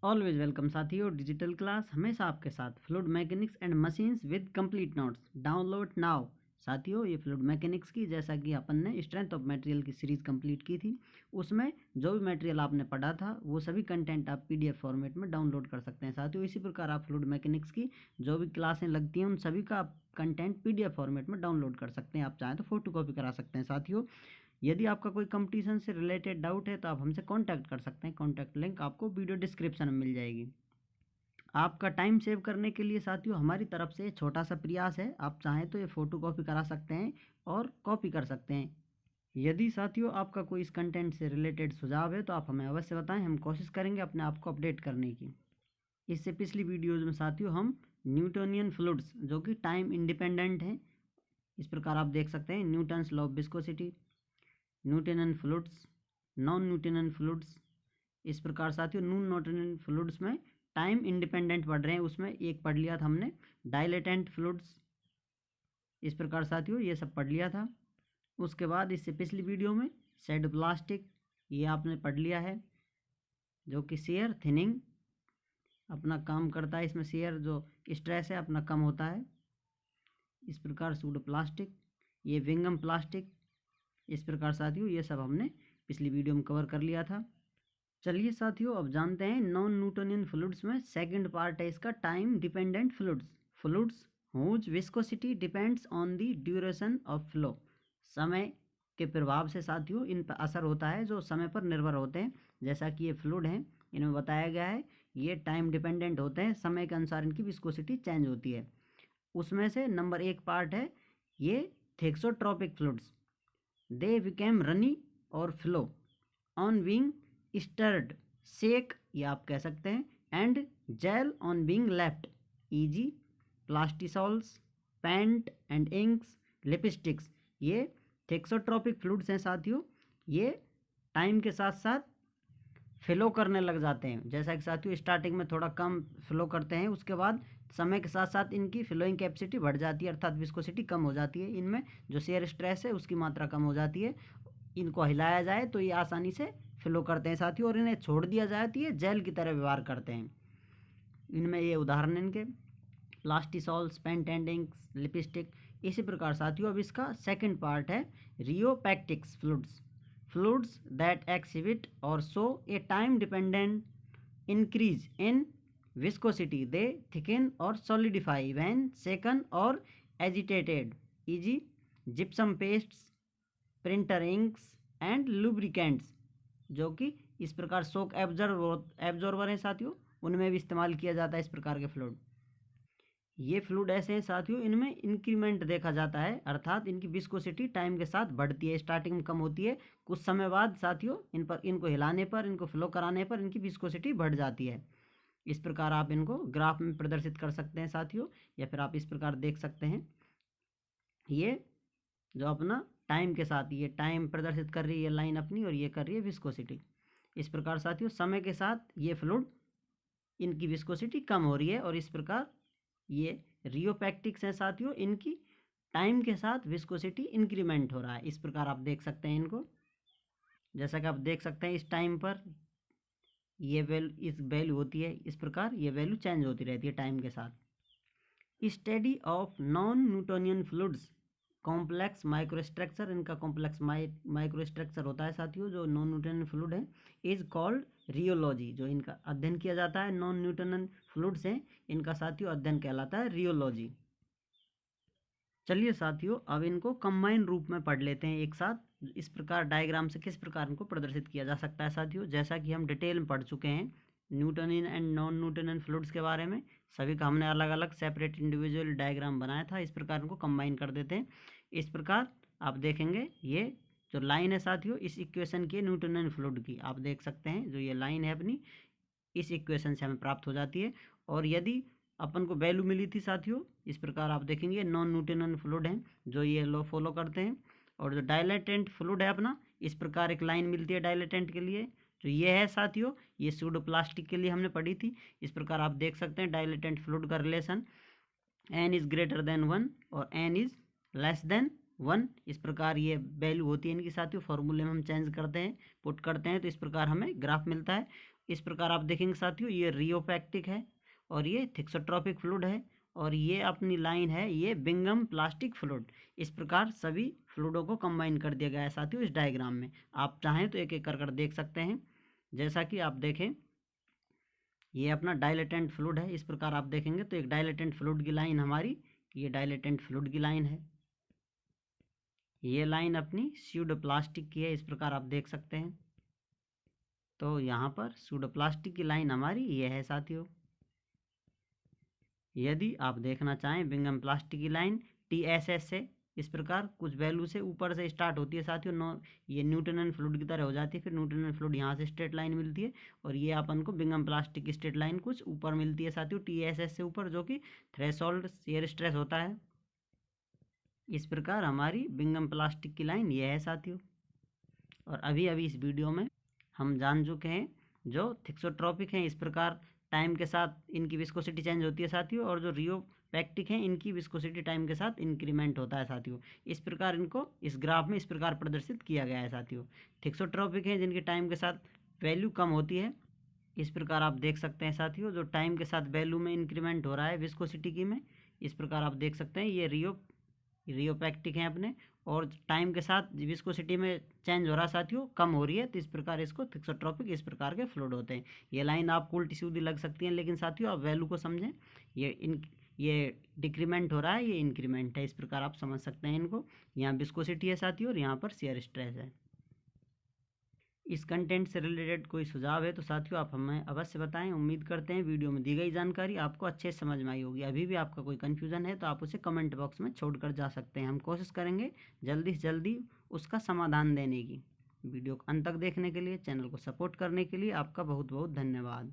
Always welcome साथियों, digital class हमेशा आपके साथ। Fluid mechanics and machines with complete notes download now. साथियों, ये फ्लूइड मैकेनिक्स की, जैसा कि अपन ने स्ट्रेंथ ऑफ मटेरियल की सीरीज़ कंप्लीट की थी, उसमें जो भी मटेरियल आपने पढ़ा था वो सभी कंटेंट आप पीडीएफ फॉर्मेट में डाउनलोड कर सकते हैं। साथियों, इसी प्रकार आप फ्लूइड मैकेनिक्स की जो भी क्लासें लगती हैं उन सभी का आप कंटेंट पीडीएफ फॉर्मेट में डाउनलोड कर सकते हैं। आप चाहें तो फोटो कॉपी करा सकते हैं। साथियों, यदि आपका कोई कंपटीशन से रिलेटेड डाउट है तो आप हमसे कांटेक्ट कर सकते हैं। कांटेक्ट लिंक आपको वीडियो डिस्क्रिप्शन में मिल जाएगी। आपका टाइम सेव करने के लिए साथियों हमारी तरफ से छोटा सा प्रयास है। आप चाहें तो ये फ़ोटो कॉपी करा सकते हैं और कॉपी कर सकते हैं। यदि साथियों आपका कोई इस कंटेंट से रिलेटेड सुझाव है तो आप हमें अवश्य बताएं। हम कोशिश करेंगे अपने आप को अपडेट करने की। इससे पिछली वीडियोज़ में साथियों हम न्यूटोनियन फ्लूइड्स जो कि टाइम इंडिपेंडेंट हैं, इस प्रकार आप देख सकते हैं Newton's law of viscosity, Newtonian fluids, non Newtonian fluids. इस प्रकार साथियों नॉन न्यूटोनियन फ्लूइड्स में टाइम इंडिपेंडेंट पढ़ रहे हैं। उसमें एक पढ़ लिया था हमने डाइलेटेंट फ्लूइड्स। इस प्रकार साथियों ये सब पढ़ लिया था। उसके बाद इससे पिछली वीडियो में शेड प्लास्टिक, ये आपने पढ़ लिया है, जो कि शेयर थिनिंग अपना काम करता है। इसमें शेयर जो स्ट्रेस है अपना कम होता है। इस प्रकार सूडो प्लास्टिक, ये विंगम प्लास्टिक। इस प्रकार साथियों ये सब हमने पिछली वीडियो में कवर कर लिया था। चलिए साथियों अब जानते हैं नॉन न्यूटोनियन फ्लूइड्स में सेकंड पार्ट है इसका, time dependent fluids. Fluids whose viscosity depends on the duration of flow. समय के प्रभाव से साथियों इन पर असर होता है जो समय पर निर्भर होते हैं। जैसा कि ये फ्लूइड हैं, इनमें बताया गया है ये टाइम डिपेंडेंट होते हैं, समय के अनुसार इनकी विस्कोसिटी चेंज होती है। उसमें से नंबर एक पार्ट है ये thixotropic fluids. They became runny और flow on being stirred, shake या आप कह सकते हैं, and gel on being left, easy plastisols, paint and inks, lipsticks. ये थेक्सोट्रोपिक फ्लूइड्स हैं साथियों। ये टाइम के साथ साथ फ्लो करने लग जाते हैं। जैसा कि साथियों स्टार्टिंग में थोड़ा कम फ्लो करते हैं, उसके बाद समय के साथ साथ इनकी फ्लोइंग कैपेसिटी बढ़ जाती है, अर्थात विस्कोसिटी कम हो जाती है। इनमें जो शेयर स्ट्रेस है उसकी मात्रा कम हो जाती है। इनको हिलाया जाए तो ये आसानी से फ्लो करते हैं साथियों, और इन्हें छोड़ दिया जाए तो ये जेल की तरह व्यवहार करते हैं। इनमें ये उदाहरण इनके प्लास्टिसॉल्स, पेंट एंड इंक्स, लिपस्टिक। इसी प्रकार साथियों अब इसका सेकंड पार्ट है रियोपैक्टिक्स फ्लूइड्स। फ्लूइड्स दैट एक्सिबिट और show A time dependent increase in viscosity, they thicken or solidify when shaken or agitated, e.g. gypsum pastes, printer inks and lubricants, जो कि इस प्रकार शॉक एब्जॉर्बर हैं साथियों, उनमें भी इस्तेमाल किया जाता है इस प्रकार के फ्लूइड। ये फ्लूइड ऐसे हैं साथियों इनमें इंक्रीमेंट देखा जाता है, अर्थात इनकी विस्कोसिटी टाइम के साथ बढ़ती है। स्टार्टिंग में कम होती है, कुछ समय बाद साथियों इनको हिलाने पर, इनको फ्लो कराने पर इनकी विस्कोसिटी बढ़ जाती है। इस प्रकार आप इनको ग्राफ में प्रदर्शित कर सकते हैं साथियों, या फिर आप इस प्रकार देख सकते हैं। ये जो अपना टाइम के साथ ये टाइम प्रदर्शित कर रही है लाइन अपनी, और ये कर रही है विस्कोसिटी। इस प्रकार साथियों समय के साथ ये फ्लूइड इनकी विस्कोसिटी कम हो रही है, और इस प्रकार ये रियोपैक्टिक्स हैं साथियों, इनकी टाइम के साथ विस्कोसिटी इंक्रीमेंट हो रहा है। इस प्रकार आप देख सकते हैं इनको। जैसा कि आप देख सकते हैं इस टाइम पर ये वैल्यू होती है, इस प्रकार ये वैल्यू चेंज होती रहती है टाइम के साथ। Study of non Newtonian fluids complex microstructure, इनका कॉम्प्लेक्स माइक्रोस्ट्रक्चर होता है साथियों जो नॉन न्यूटोनियन फ्लूइड है, इज कॉल्ड रियोलॉजी। जो इनका अध्ययन किया जाता है नॉन न्यूटोनियन फ्लूइड्स हैं, इनका साथियों अध्ययन कहलाता है रियोलॉजी। चलिए साथियों अब इनको कंबाइन रूप में पढ़ लेते हैं एक साथ। इस प्रकार डायग्राम से किस प्रकार इनको प्रदर्शित किया जा सकता है साथियों, जैसा कि हम डिटेल में पढ़ चुके हैं Newtonian and non Newtonian fluids के बारे में। सभी का हमने अलग अलग सेपरेट इंडिविजुअल डायग्राम बनाया था। इस प्रकार इनको कंबाइन कर देते हैं। इस प्रकार आप देखेंगे ये जो लाइन है साथियों इस इक्वेशन की न्यूटोनियन फ्लूइड की, आप देख सकते हैं जो ये लाइन है अपनी, इस इक्वेशन से हमें प्राप्त हो जाती है। और यदि अपन को वैल्यू मिली थी साथियों, इस प्रकार आप देखेंगे नॉन न्यूटोनियन फ्लूइड हैं जो ये लो फॉलो करते हैं। और जो डाइलेटेंट फ्लूइड है अपना, इस प्रकार एक लाइन मिलती है डाइलेटेंट के लिए, जो ये है साथियों ये सूडो प्लास्टिक के लिए हमने पढ़ी थी। इस प्रकार आप देख सकते हैं डाइलेटेंट फ्लूइड का relation n is greater than 1 और n इज़ लेस देन 1। इस प्रकार ये वैल्यू होती है इनकी साथियों। फॉर्मूले में हम चेंज करते हैं, पुट करते हैं, तो इस प्रकार हमें ग्राफ मिलता है। इस प्रकार आप देखेंगे साथियों, ये रियोपैक्टिक है और ये थिक्सोट्रॉपिक फ्लूइड है और ये अपनी लाइन है ये बिंगम प्लास्टिक फ्लूइड। इस प्रकार सभी फ्लूइडों को कंबाइन कर दिया गया है साथियों इस डायग्राम में। आप चाहें तो एक एक कर देख सकते हैं। जैसा कि आप देखें, ये अपना डायलेटेंट फ्लूइड है। इस प्रकार आप देखेंगे तो एक डायलेटेंट फ्लूइड की लाइन हमारी, ये डायलेटेंट फ्लूइड की लाइन है। ये लाइन अपनी स्यूडोप्लास्टिक की है, इस प्रकार आप देख सकते हैं। तो यहाँ पर स्यूडोप्लास्टिक की लाइन हमारी ये है साथियों। यदि आप देखना चाहें बिंगम प्लास्टिक की लाइन TSS से इस प्रकार कुछ वैल्यू से ऊपर से स्टार्ट होती है साथियों, नो ये न्यूटन फ्लूइड की तरह हो जाती है। फिर न्यूटन फ्लूइड यहाँ से स्ट्रेट लाइन मिलती है और ये अपन को बिंगम प्लास्टिक की स्ट्रेट लाइन कुछ ऊपर मिलती है साथियों TSS से ऊपर, जो कि थ्रेशोल्ड शियर स्ट्रेस होता है। इस प्रकार हमारी बिंगम प्लास्टिक की लाइन ये है साथियों। और अभी अभी इस वीडियो में हम जान चुके हैं जो थिक्सोट्रॉपिक हैं इस प्रकार टाइम के साथ इनकी विस्कोसिटी चेंज होती है साथियों, और जो रियोपैक्टिक हैं इनकी विस्कोसिटी टाइम के साथ इंक्रीमेंट होता है साथियों। इस प्रकार इनको इस ग्राफ में इस प्रकार प्रदर्शित किया गया है साथियों। थिक्सोट्रॉपिक हैं जिनकी टाइम के साथ वैल्यू कम होती है, इस प्रकार आप देख सकते हैं साथियों, जो टाइम के साथ वैल्यू में इंक्रीमेंट हो रहा है विस्कोसिटी की में। इस प्रकार आप देख सकते हैं ये रियोपैक्टिक हैं अपने, और टाइम के साथ विस्कोसिटी में चेंज हो रहा साथियों, कम हो रही है, तो इस प्रकार इसको थिक्सोट्रॉपिक इस प्रकार के फ्लूइड होते हैं। ये लाइन आपको उल्टी सीधी लग सकती है, लेकिन साथियों आप वैल्यू को समझें। ये डिक्रीमेंट हो रहा है, ये इंक्रीमेंट है, इस प्रकार आप समझ सकते हैं इनको। यहाँ विस्कोसिटी है साथियों और यहाँ पर शियर स्ट्रेस है। इस कंटेंट से रिलेटेड कोई सुझाव है तो साथियों आप हमें अवश्य बताएं। उम्मीद करते हैं वीडियो में दी गई जानकारी आपको अच्छे से समझ में आई होगी। अभी भी आपका कोई कन्फ्यूज़न है तो आप उसे कमेंट बॉक्स में छोड़कर जा सकते हैं। हम कोशिश करेंगे जल्दी से जल्दी उसका समाधान देने की। वीडियो को अंत तक देखने के लिए, चैनल को सपोर्ट करने के लिए आपका बहुत बहुत धन्यवाद।